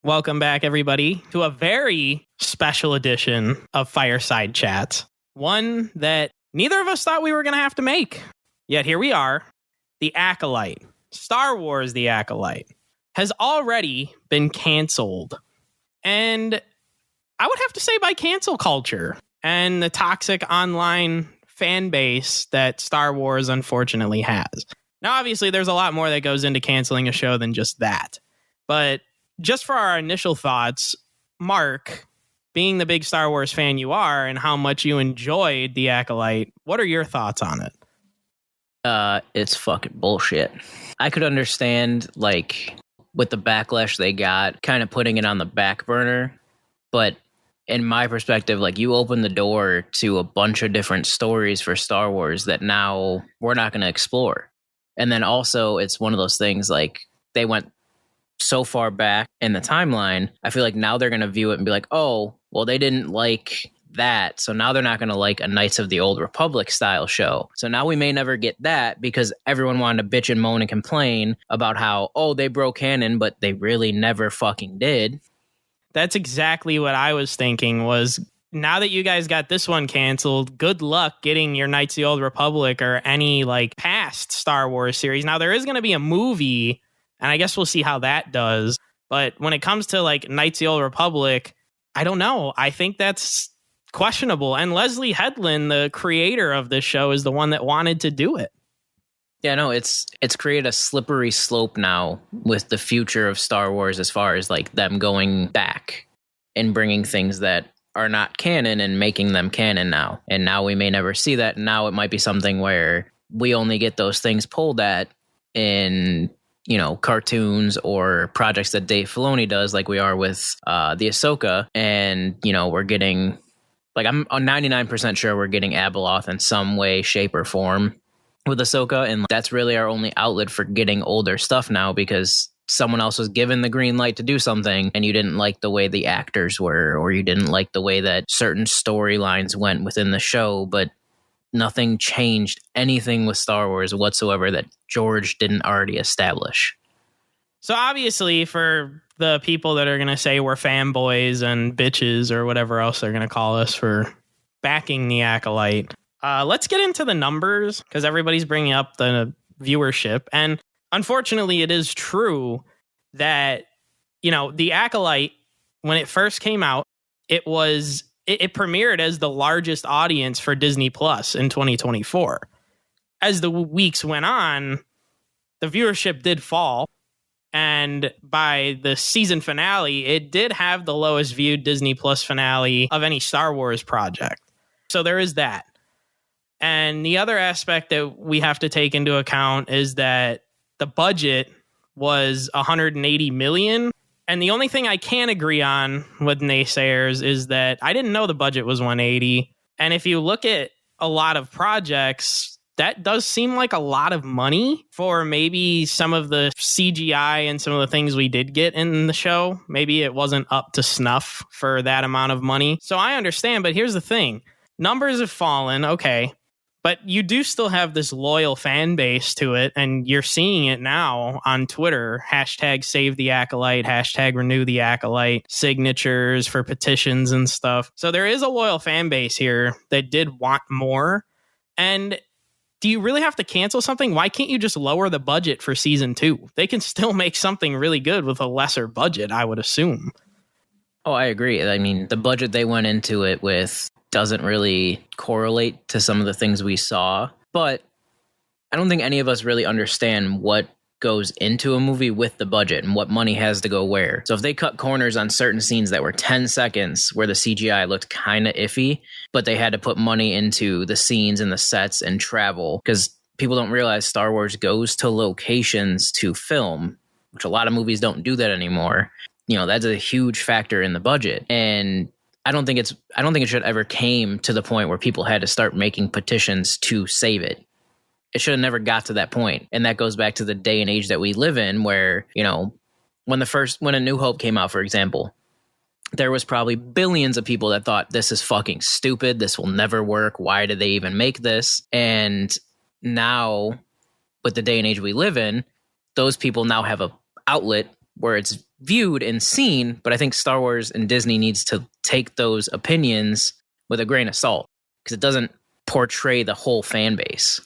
Welcome back, everybody, to a very special edition of Fireside Chats. One that neither of us thought we were going to have to make. Yet here we are. The Acolyte, Star Wars The Acolyte, has already been canceled. And I would have to say by cancel culture and the toxic online fan base that Star Wars unfortunately has. Now, obviously, there's a lot more that goes into canceling a show than just that. But just for our initial thoughts, Mark, being the big Star Wars fan you are and how much you enjoyed The Acolyte, what are your thoughts on it? It's fucking bullshit. I could understand, like, with the backlash they got, kind of putting it on the back burner. But in my perspective, like, you open the door to a bunch of different stories for Star Wars that now we're not going to explore. And then also, it's one of those things, like, they went so far back in the timeline. I feel like now they're going to view it and be like, oh, well, they didn't like that, so now they're not going to like a Knights of the Old Republic style show. So now we may never get that because everyone wanted to bitch and moan and complain about how, oh, they broke canon, but they really never fucking did. That's exactly what I was thinking was, now that you guys got this one canceled, good luck getting your Knights of the Old Republic or any like past Star Wars series. Now there is going to be a movie, and I guess we'll see how that does. But when it comes to like Knights of the Old Republic, I don't know. I think that's questionable. And Leslie Headland, the creator of this show, is the one that wanted to do it. Yeah, no, it's created a slippery slope now with the future of Star Wars as far as like them going back and bringing things that are not canon and making them canon now. And now we may never see that. Now it might be something where we only get those things pulled at in, you know, cartoons or projects that Dave Filoni does, like we are with the Ahsoka. And, you know, we're getting, like, I'm 99% sure we're getting Abeloth in some way, shape, or form with Ahsoka. And that's really our only outlet for getting older stuff now, because someone else was given the green light to do something and you didn't like the way the actors were, or you didn't like the way that certain storylines went within the show, but nothing changed anything with Star Wars whatsoever that George didn't already establish. So obviously, for the people that are going to say we're fanboys and bitches or whatever else they're going to call us for backing the Acolyte, let's get into the numbers, because everybody's bringing up the viewership. And unfortunately, it is true that, you know, the Acolyte, when it first came out, it premiered as the largest audience for Disney Plus in 2024. As the weeks went on, the viewership did fall. And by the season finale, it did have the lowest viewed Disney Plus finale of any Star Wars project. So there is that. And the other aspect that we have to take into account is that the budget was $180 million. And the only thing I can agree on with naysayers is that I didn't know the budget was 180. And if you look at a lot of projects, that does seem like a lot of money for maybe some of the CGI and some of the things we did get in the show. Maybe it wasn't up to snuff for that amount of money. So I understand, but here's the thing. Numbers have fallen, okay. But you do still have this loyal fan base to it, and you're seeing it now on Twitter. Hashtag save the Acolyte, hashtag renew the Acolyte, signatures for petitions and stuff. So there is a loyal fan base here that did want more. And do you really have to cancel something? Why can't you just lower the budget for season 2? They can still make something really good with a lesser budget, I would assume. Oh, I agree. I mean, the budget they went into it with doesn't really correlate to some of the things we saw, but I don't think any of us really understand what goes into a movie with the budget and what money has to go where. So if they cut corners on certain scenes that were 10 seconds where the CGI looked kind of iffy, but they had to put money into the scenes and the sets and travel, because people don't realize Star Wars goes to locations to film, which a lot of movies don't do that anymore. You know, that's a huge factor in the budget. And I don't think it should ever came to the point where people had to start making petitions to save it. It should have never got to that point. And that goes back to the day and age that we live in, where, you know, when A New Hope came out, for example, there was probably billions of people that thought this is fucking stupid. This will never work. Why did they even make this? And now, with the day and age we live in, those people now have a outlet where it's viewed and seen, but I think Star Wars and Disney needs to take those opinions with a grain of salt because it doesn't portray the whole fan base.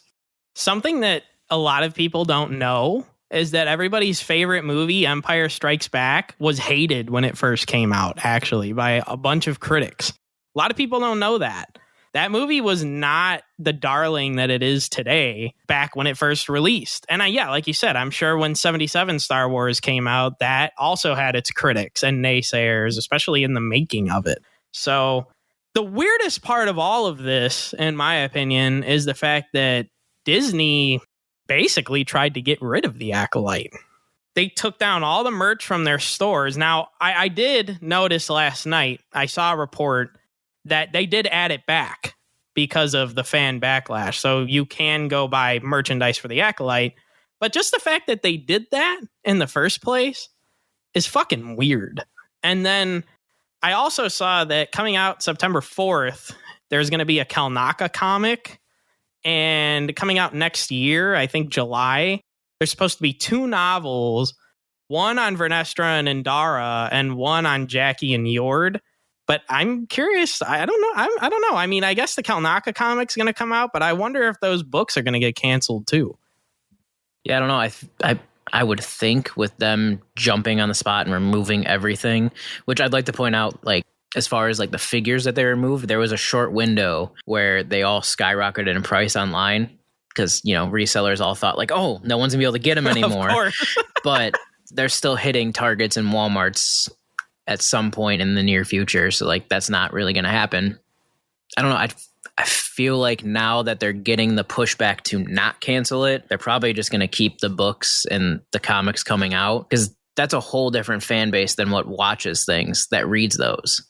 Something that a lot of people don't know is that everybody's favorite movie, Empire Strikes Back, was hated when it first came out, actually, by a bunch of critics. A lot of people don't know that. That movie was not the darling that it is today back when it first released. And like you said, I'm sure when 77 Star Wars came out, that also had its critics and naysayers, especially in the making of it. So the weirdest part of all of this, in my opinion, is the fact that Disney basically tried to get rid of the Acolyte. They took down all the merch from their stores. Now, I did notice last night, I saw a report that they did add it back because of the fan backlash. So you can go buy merchandise for the Acolyte. But just the fact that they did that in the first place is fucking weird. And then I also saw that coming out September 4th, there's going to be a Kalnaka comic. And coming out next year, I think July, there's supposed to be 2 novels, one on Vernestra and Indara and one on Jackie and Yord. But I'm curious. I don't know. I don't know. I mean, I guess the Kalnaka comic's going to come out, but I wonder if those books are going to get canceled too. Yeah, I don't know. I would think with them jumping on the spot and removing everything, which I'd like to point out, like, as far as like the figures that they removed, there was a short window where they all skyrocketed in price online because, resellers all thought like, oh, no one's gonna be able to get them anymore. Of course. But they're still hitting Targets and Walmarts at some point in the near future. So like, that's not really going to happen. I don't know. I feel like now that they're getting the pushback to not cancel it, they're probably just going to keep the books and the comics coming out because that's a whole different fan base than what watches things, that reads those.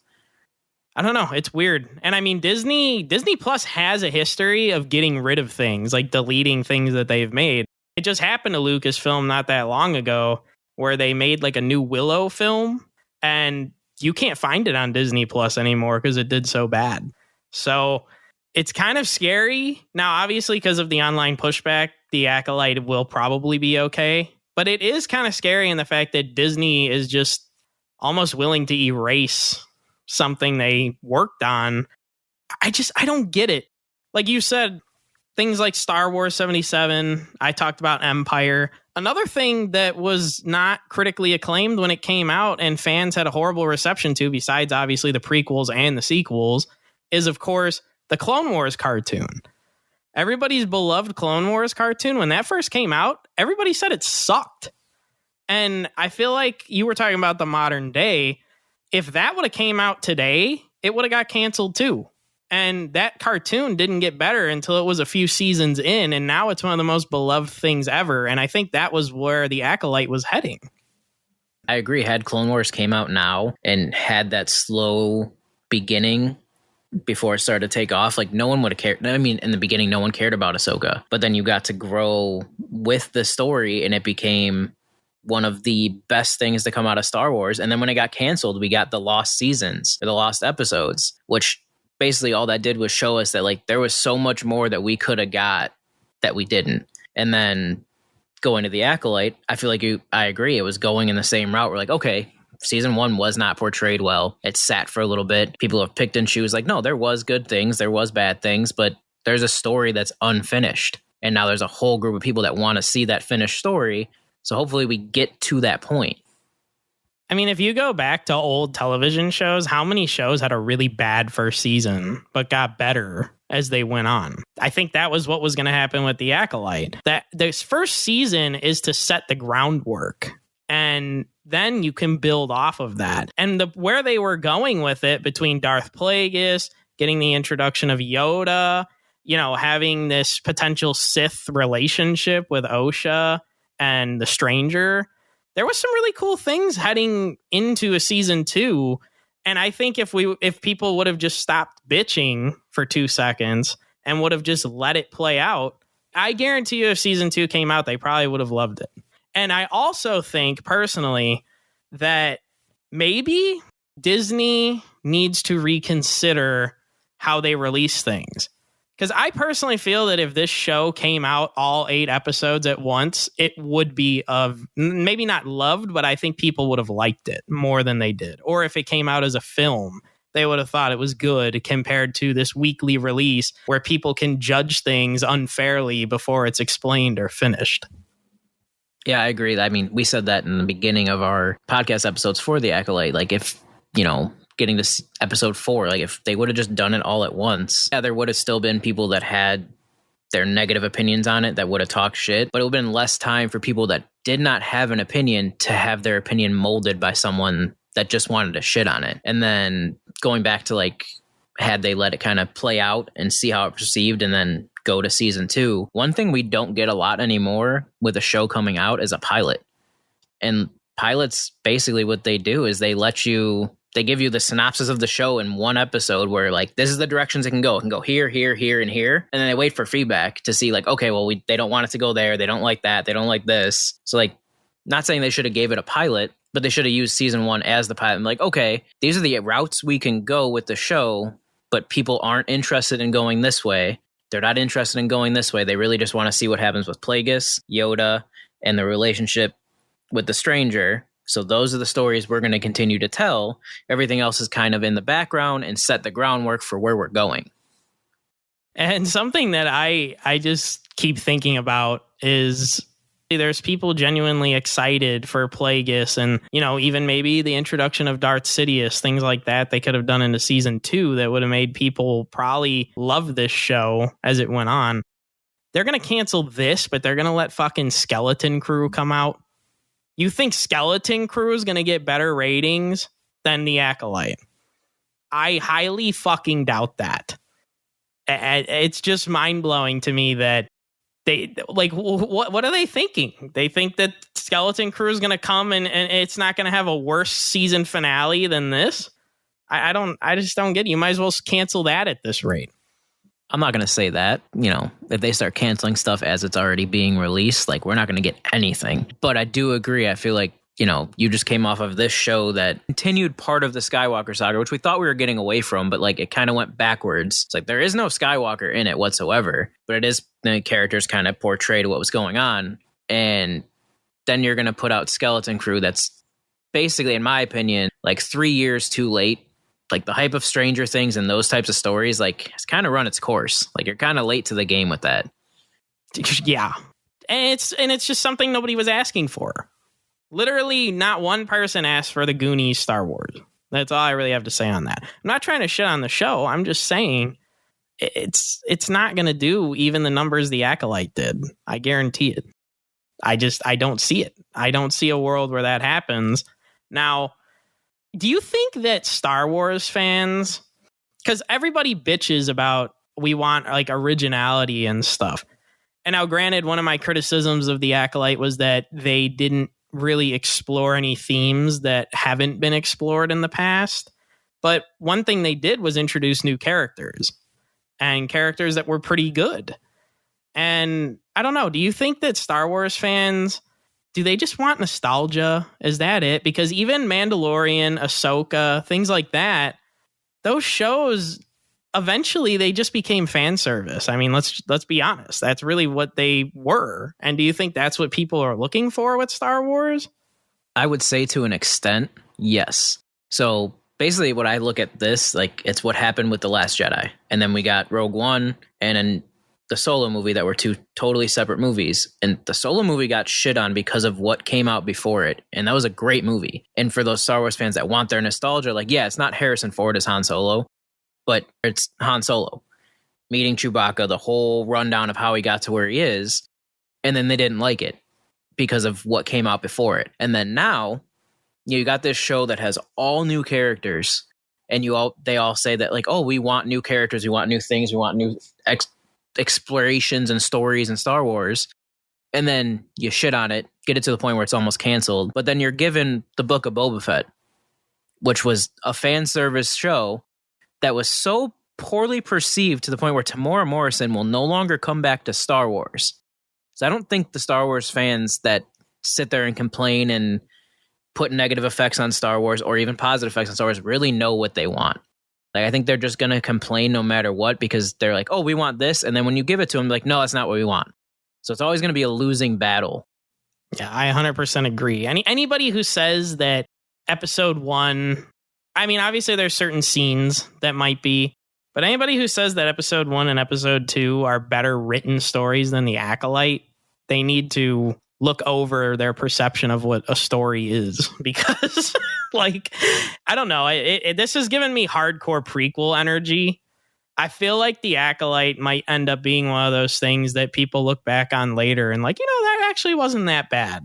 I don't know. It's weird. And I mean, Disney Plus has a history of getting rid of things, like deleting things that they've made. It just happened to Lucasfilm not that long ago where they made like a new Willow film and you can't find it on Disney Plus anymore because it did so bad. So it's kind of scary. Now, obviously, because of the online pushback, the Acolyte will probably be okay. But it is kind of scary in the fact that Disney is just almost willing to erase something they worked on. I don't get it. Like you said, things like Star Wars 77, I talked about Empire. Another thing that was not critically acclaimed when it came out and fans had a horrible reception to, besides obviously the prequels and the sequels, is of course the Clone Wars cartoon. Everybody's beloved Clone Wars cartoon, when that first came out, everybody said it sucked. And I feel like you were talking about the modern day. If that would have came out today, it would have got canceled too. And that cartoon didn't get better until it was a few seasons in, and now it's one of the most beloved things ever. And I think that was where the Acolyte was heading. I agree. Had Clone Wars came out now and had that slow beginning before it started to take off, like no one would have cared. I mean, in the beginning, no one cared about Ahsoka, but then you got to grow with the story and it became one of the best things to come out of Star Wars. And then when it got canceled, we got the lost seasons or the lost episodes, which basically all that did was show us that like there was so much more that we could have got that we didn't. And then going to the Acolyte, I feel like I agree. It was going in the same route. We're like, okay, season 1 was not portrayed well. It sat for a little bit. People have picked and choose like, no, there was good things. There was bad things, but there's a story that's unfinished. And now there's a whole group of people that want to see that finished story. So hopefully we get to that point. I mean, if you go back to old television shows, how many shows had a really bad first season, but got better as they went on? I think that was what was going to happen with the Acolyte. That this first season is to set the groundwork, and then you can build off of that. And where they were going with it between Darth Plagueis, getting the introduction of Yoda, having this potential Sith relationship with Osha and the Stranger, there was some really cool things heading into a season 2. And I think if people would have just stopped bitching for 2 seconds and would have just let it play out, I guarantee you if season 2 came out, they probably would have loved it. And I also think personally that maybe Disney needs to reconsider how they release things. Because I personally feel that if this show came out all 8 episodes at once, it would be maybe not loved, but I think people would have liked it more than they did. Or if it came out as a film, they would have thought it was good compared to this weekly release where people can judge things unfairly before it's explained or finished. Yeah, I agree. I mean, we said that in the beginning of our podcast episodes for The Acolyte. Like, if, getting to episode 4, like, if they would have just done it all at once, yeah, there would have still been people that had their negative opinions on it that would have talked shit, but it would have been less time for people that did not have an opinion to have their opinion molded by someone that just wanted to shit on it. And then going back to, like, had they let it kind of play out and see how it perceived and then go to season 2, one thing we don't get a lot anymore with a show coming out is a pilot. And pilots, basically what they do is they give you the synopsis of the show in one episode where, like, this is the directions it can go. It can go here, here, here, and here. And then they wait for feedback to see, like, okay, well, they don't want it to go there. They don't like that. They don't like this. So, like, not saying they should have gave it a pilot, but they should have used season 1 as the pilot. I'm like, okay, these are the routes we can go with the show, but people aren't interested in going this way. They're not interested in going this way. They really just want to see what happens with Plagueis, Yoda, and the relationship with the stranger. So those are the stories we're going to continue to tell. Everything else is kind of in the background and set the groundwork for where we're going. And something that I just keep thinking about is there's people genuinely excited for Plagueis and, even maybe the introduction of Darth Sidious, things like that they could have done into season 2 that would have made people probably love this show as it went on. They're going to cancel this, but they're going to let fucking Skeleton Crew come out. You think Skeleton Crew is going to get better ratings than The Acolyte? I highly fucking doubt that. It's just mind-blowing to me that they, like, what are they thinking? They think that Skeleton Crew is going to come and it's not going to have a worse season finale than this? I just don't get it. You might as well cancel that at this rate. I'm not going to say that, if they start canceling stuff as it's already being released, like, we're not going to get anything. But I do agree. I feel like, you just came off of this show that continued part of the Skywalker saga, which we thought we were getting away from, but, like, it kind of went backwards. It's like there is no Skywalker in it whatsoever, but it is the characters kind of portrayed what was going on. And then you're going to put out Skeleton Crew that's basically, in my opinion, like 3 years too late. Like, the hype of Stranger Things and those types of stories, like, it's kind of run its course. Like, you're kind of late to the game with that. Yeah. And it's just something nobody was asking for. Literally, not one person asked for the Goonies Star Wars. That's all I really have to say on that. I'm not trying to shit on the show. I'm just saying it's not going to do even the numbers The Acolyte did. I guarantee it. I don't see it. I don't see a world where that happens. Now, do you think that Star Wars fans, because everybody bitches about we want, like, originality and stuff. And now, granted, one of my criticisms of The Acolyte was that they didn't really explore any themes that haven't been explored in the past. But one thing they did was introduce new characters and characters that were pretty good. And I don't know, do you think that Star Wars fans, do they just want nostalgia? Is that it? Because even Mandalorian, Ahsoka, things like that, those shows, eventually they just became fan service. I mean, let's be honest. That's really what they were. And do you think that's what people are looking for with Star Wars? I would say to an extent, yes. So basically what I look at this, like, it's what happened with The Last Jedi. And then we got Rogue One and then the Solo movie that were 2 totally separate movies. And the Solo movie got shit on because of what came out before it. And that was a great movie. And for those Star Wars fans that want their nostalgia, like, yeah, it's not Harrison Ford as Han Solo, but it's Han Solo meeting Chewbacca, the whole rundown of how he got to where he is. And then they didn't like it because of what came out before it. And then now you got this show that has all new characters, and they all say that, like, oh, we want new characters, we want new things, we want new explorations and stories in Star Wars. And then you shit on it, get it to the point where it's almost canceled. But then you're given the Book of Boba Fett, which was a fan service show that was so poorly perceived to the point where Tamora Morrison will no longer come back to Star Wars. So I don't think the Star Wars fans that sit there and complain and put negative effects on Star Wars or even positive effects on Star Wars really know what they want. Like, I think they're just going to complain no matter what because they're like, oh, we want this. And then when you give it to them, like, no, that's not what we want. So it's always going to be a losing battle. Yeah, I 100% agree. Anybody who says that episode 1, I mean, obviously there's certain scenes that might be, but anybody who says that episode 1 and episode 2 are better written stories than The Acolyte, they need to look over their perception of what a story is, because like, I don't know, this has given me hardcore prequel energy. I feel like The Acolyte might end up being one of those things that people look back on later and like, that actually wasn't that bad.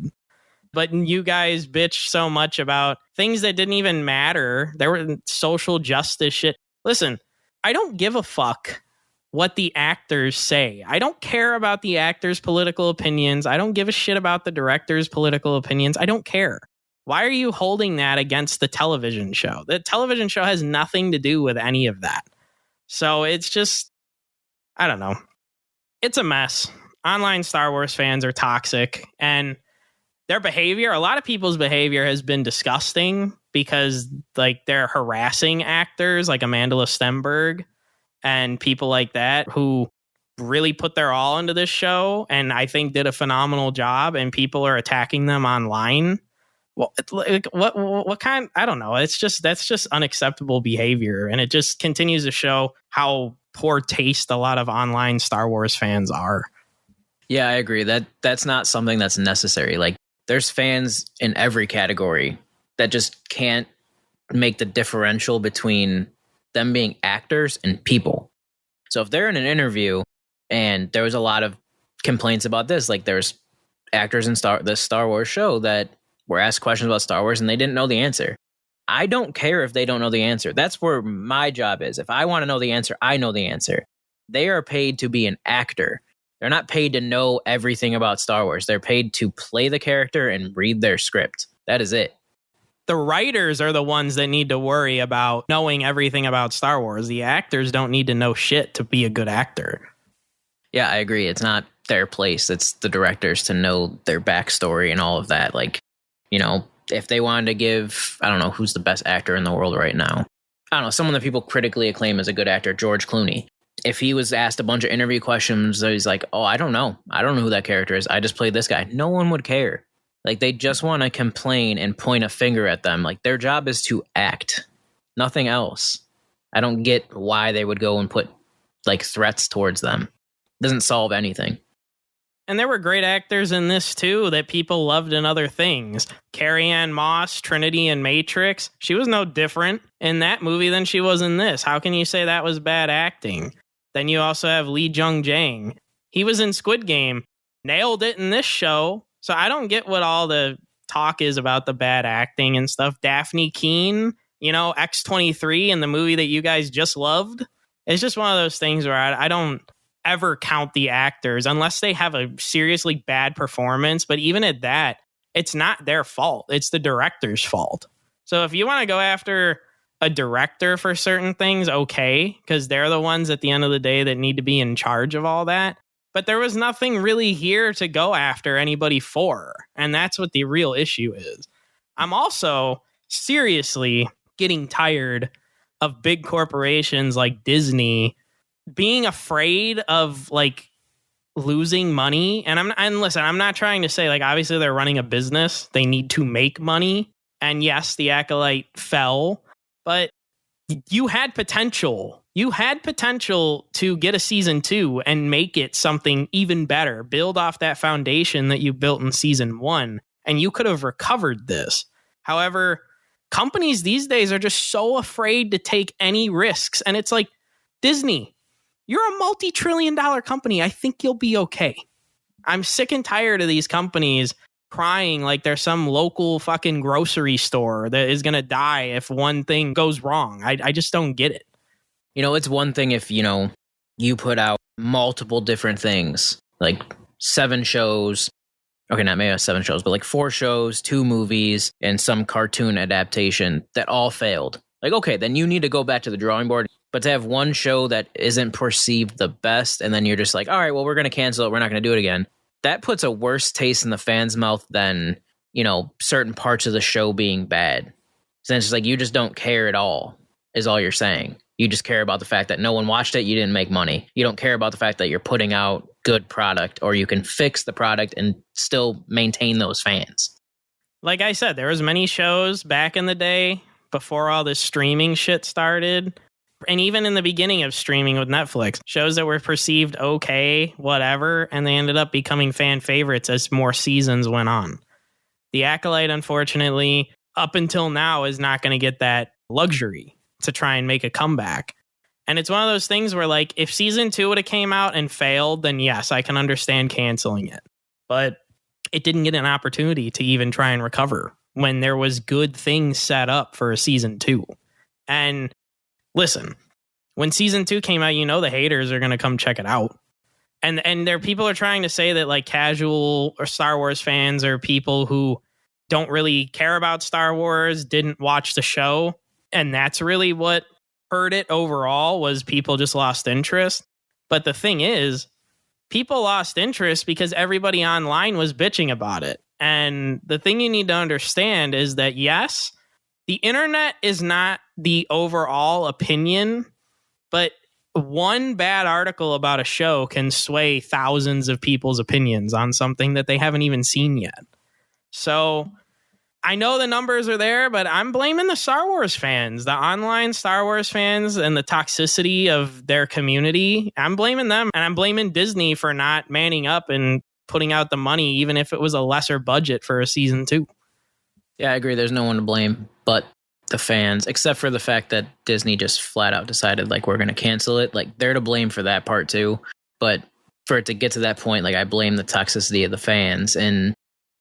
But you guys bitch so much about things that didn't even matter. There were social justice shit. Listen, I don't give a fuck what the actors say. I don't care about the actors' political opinions. I don't give a shit about the director's political opinions. I don't care. Why are you holding that against the television show? The television show has nothing to do with any of that. So it's just, I don't know. It's a mess. Online Star Wars fans are toxic, and their behavior, a lot of people's behavior has been disgusting because like they're harassing actors like Amanda Stenberg and people like that who really put their all into this show and I think did a phenomenal job, and people are attacking them online. Well, like, what kind? I don't know. That's just unacceptable behavior, and it just continues to show how poor taste a lot of online Star Wars fans are. Yeah, I agree. That's not something that's necessary. Like, there's fans in every category that just can't make the differential between them being actors and people. So if they're in an interview and there was a lot of complaints about this, like there's actors in the Star Wars show that were asked questions about Star Wars and they didn't know the answer. I don't care if they don't know the answer. That's where my job is. If I want to know the answer, I know the answer. They are paid to be an actor. They're not paid to know everything about Star Wars. They're paid to play the character and read their script. That is it. The writers are the ones that need to worry about knowing everything about Star Wars. The actors don't need to know shit to be a good actor. Yeah, I agree. It's not their place. It's the directors to know their backstory and all of that. Like, if they wanted to give, I don't know, who's the best actor in the world right now? I don't know, someone that people critically acclaim as a good actor, George Clooney. If he was asked a bunch of interview questions, he's like, oh, I don't know. I don't know who that character is. I just played this guy. No one would care. Like, they just want to complain and point a finger at them. Like, their job is to act, nothing else. I don't get why they would go and put, like, threats towards them. It doesn't solve anything. And there were great actors in this, too, that people loved in other things. Carrie-Anne Moss, Trinity in Matrix. She was no different in that movie than she was in this. How can you say that was bad acting? Then you also have Lee Jung-jae. He was in Squid Game. Nailed it in this show. So I don't get what all the talk is about the bad acting and stuff. Daphne Keane, X-23 in the movie that you guys just loved. It's just one of those things where I don't ever count the actors unless they have a seriously bad performance. But even at that, it's not their fault. It's the director's fault. So if you want to go after a director for certain things, okay, because they're the ones at the end of the day that need to be in charge of all that. But there was nothing really here to go after anybody for. And that's what the real issue is. I'm also seriously getting tired of big corporations like Disney being afraid of like losing money. And listen, I'm not trying to say like, obviously they're running a business. They need to make money. And yes, the Acolyte fell, but you had potential. You had potential to get a season 2 and make it something even better. Build off that foundation that you built in season 1, and you could have recovered this. However, companies these days are just so afraid to take any risks. And it's like, Disney, you're a multi-trillion-dollar company. I think you'll be okay. I'm sick and tired of these companies crying like there's some local fucking grocery store that is going to die if one thing goes wrong. I just don't get it. It's one thing if, you put out multiple different things, like 7 shows. Okay, not maybe not 7 shows, but like 4 shows, 2 movies, and some cartoon adaptation that all failed. Like, okay, then you need to go back to the drawing board. But to have one show that isn't perceived the best, and then you're just like, all right, well, we're going to cancel it. We're not going to do it again. That puts a worse taste in the fans' mouth than, certain parts of the show being bad. So it's just like, you just don't care at all, is all you're saying. You just care about the fact that no one watched it. You didn't make money. You don't care about the fact that you're putting out good product, or you can fix the product and still maintain those fans. Like I said, there was many shows back in the day before all this streaming shit started. And even in the beginning of streaming with Netflix, shows that were perceived okay, whatever, and they ended up becoming fan favorites as more seasons went on. The Acolyte, unfortunately, up until now, is not going to get that luxury to try and make a comeback. And it's one of those things where, like, if season 2 would have came out and failed, then yes, I can understand canceling it. But it didn't get an opportunity to even try and recover when there was good things set up for a season 2. And listen, when season 2 came out, you know the haters are going to come check it out. And there people are trying to say that, like, casual or Star Wars fans are people who don't really care about Star Wars, didn't watch the show. And that's really what hurt it overall, was people just lost interest. But the thing is, people lost interest because everybody online was bitching about it. And the thing you need to understand is that, yes, the internet is not the overall opinion, but one bad article about a show can sway thousands of people's opinions on something that they haven't even seen yet. So I know the numbers are there, but I'm blaming the Star Wars fans, the online Star Wars fans, and the toxicity of their community. I'm blaming them, and I'm blaming Disney for not manning up and putting out the money, even if it was a lesser budget for a season 2. Yeah, I agree. There's no one to blame but the fans, except for the fact that Disney just flat out decided, like, we're going to cancel it. Like, they're to blame for that part too. But for it to get to that point, like, I blame the toxicity of the fans. And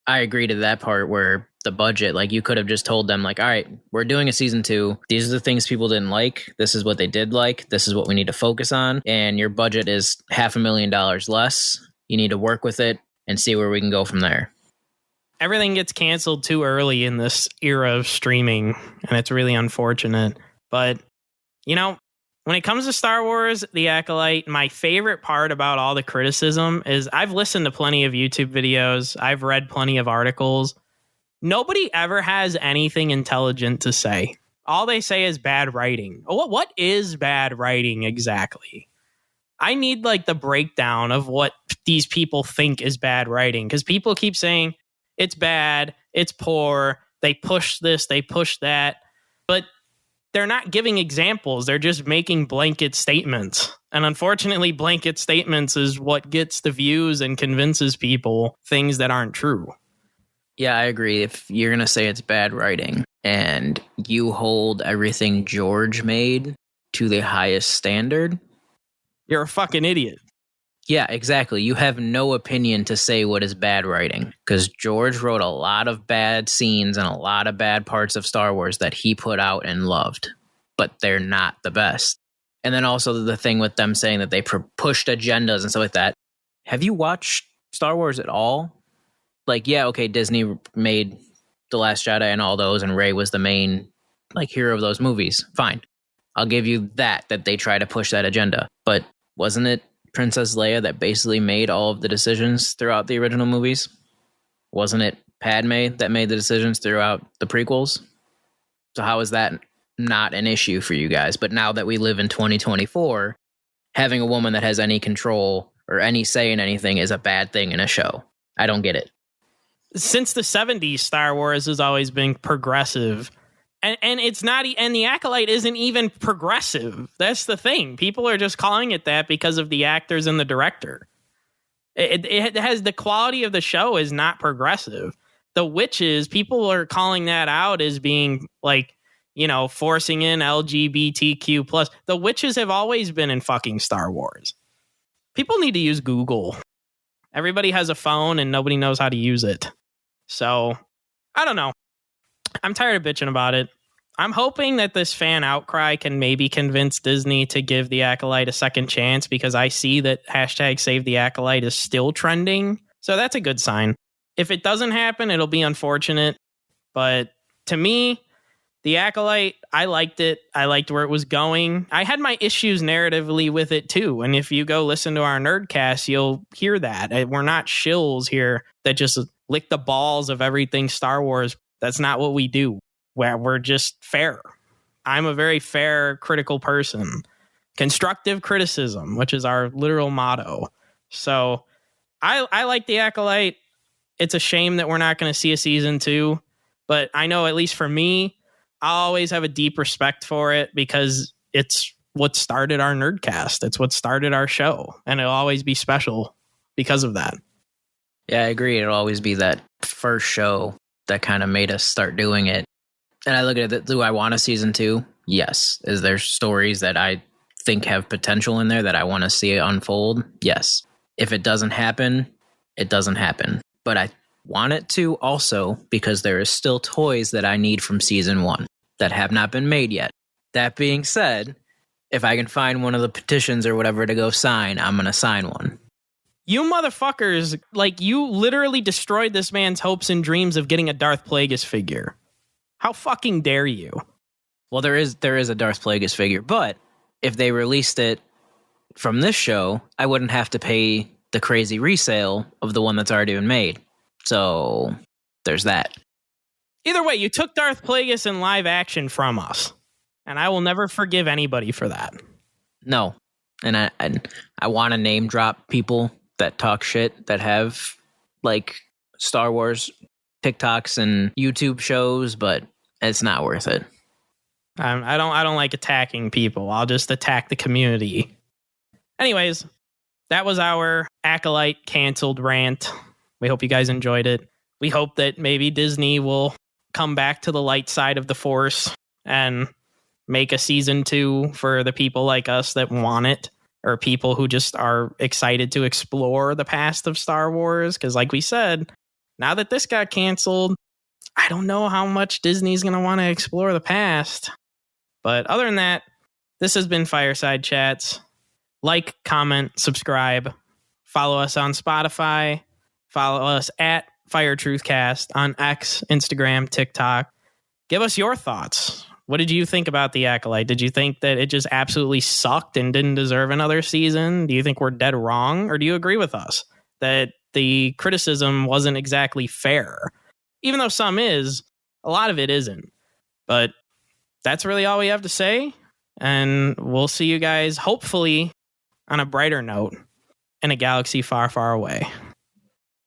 I agree to that part where the budget, like, you could have just told them, like, all right, we're doing a season 2. These are the things people didn't like. This is what they did like. This is what we need to focus on. And your budget is $500,000 less. You need to work with it and see where we can go from there. Everything gets canceled too early in this era of streaming, and it's really unfortunate. But, you know, when it comes to Star Wars, The Acolyte, my favorite part about all the criticism is I've listened to plenty of YouTube videos. I've read plenty of articles. Nobody ever has anything intelligent to say. All they say is bad writing. What is bad writing exactly? I need, like, the breakdown of what these people think is bad writing, because people keep saying it's bad, it's poor, they push this, they push that, but they're not giving examples. They're just making blanket statements. And unfortunately, blanket statements is what gets the views and convinces people things that aren't true. Yeah, I agree. If you're going to say it's bad writing and you hold everything George made to the highest standard, you're a fucking idiot. Yeah, exactly. You have no opinion to say what is bad writing, because George wrote a lot of bad scenes and a lot of bad parts of Star Wars that he put out and loved, but they're not the best. And then also the thing with them saying that they pushed agendas and stuff like that. Have you watched Star Wars at all? Like, yeah, okay, Disney made The Last Jedi and all those, and Rey was the main, like, hero of those movies. Fine. I'll give you that they try to push that agenda. But wasn't it Princess Leia that basically made all of the decisions throughout the original movies? Wasn't it Padme that made the decisions throughout the prequels? So how is that not an issue for you guys? But now that we live in 2024, having a woman that has any control or any say in anything is a bad thing in a show. I don't get it. Since the 70s, Star Wars has always been progressive. And it's not, and The Acolyte isn't even progressive. That's the thing. People are just calling it that because of the actors and the director. It has, the quality of the show is not progressive. The Witches, people are calling that out as being, like, you know, forcing in LGBTQ plus. The Witches have always been in fucking Star Wars. People need to use Google. Everybody has a phone and nobody knows how to use it. So, I don't know. I'm tired of bitching about it. I'm hoping that this fan outcry can maybe convince Disney to give The Acolyte a second chance, because I see that hashtag Save the Acolyte is still trending. So that's a good sign. If it doesn't happen, it'll be unfortunate. But to me, The Acolyte, I liked it. I liked where it was going. I had my issues narratively with it too. And if you go listen to our Nerdcast, you'll hear that. We're not shills here that just lick the balls of everything Star Wars. That's not what we do. Where we're just fair. I'm a very fair, critical person. Constructive criticism, which is our literal motto. So I like The Acolyte. It's a shame that we're not going to see a season 2, but I know, at least for me, I'll always have a deep respect for it because it's what started our Nerdcast. It's what started our show, and it'll always be special because of that. Yeah, I agree. It'll always be that first show that kind of made us start doing it. And I look at it, do I want a season 2? Yes. Is there stories that I think have potential in there that I want to see unfold? Yes. If it doesn't happen, it doesn't happen. But I want it to also because there is still toys that I need from season 1 that have not been made yet. That being said, if I can find one of the petitions or whatever to go sign, I'm going to sign one. You motherfuckers, like, you literally destroyed this man's hopes and dreams of getting a Darth Plagueis figure. How fucking dare you? Well, there is a Darth Plagueis figure, but if they released it from this show, I wouldn't have to pay the crazy resale of the one that's already been made. So there's that. Either way, you took Darth Plagueis in live action from us, and I will never forgive anybody for that. No, and I want to name drop people that talk shit that have like Star Wars TikToks and YouTube shows, but it's not worth it. I don't like attacking people. I'll just attack the community. Anyways, that was our Acolyte canceled rant. We hope you guys enjoyed it. We hope that maybe Disney will come back to the light side of the Force and make a season 2 for the people like us that want it, or people who just are excited to explore the past of Star Wars. Because like we said, now that this got canceled, I don't know how much Disney's going to want to explore the past. But other than that, this has been Fireside Chats. Like, comment, subscribe. Follow us on Spotify. Follow us at FireTruthCast on X, Instagram, TikTok. Give us your thoughts. What did you think about The Acolyte? Did you think that it just absolutely sucked and didn't deserve another season? Do you think we're dead wrong? Or do you agree with us that the criticism wasn't exactly fair? Even though some is, a lot of it isn't. But that's really all we have to say. And we'll see you guys, hopefully, on a brighter note in a galaxy far, far away.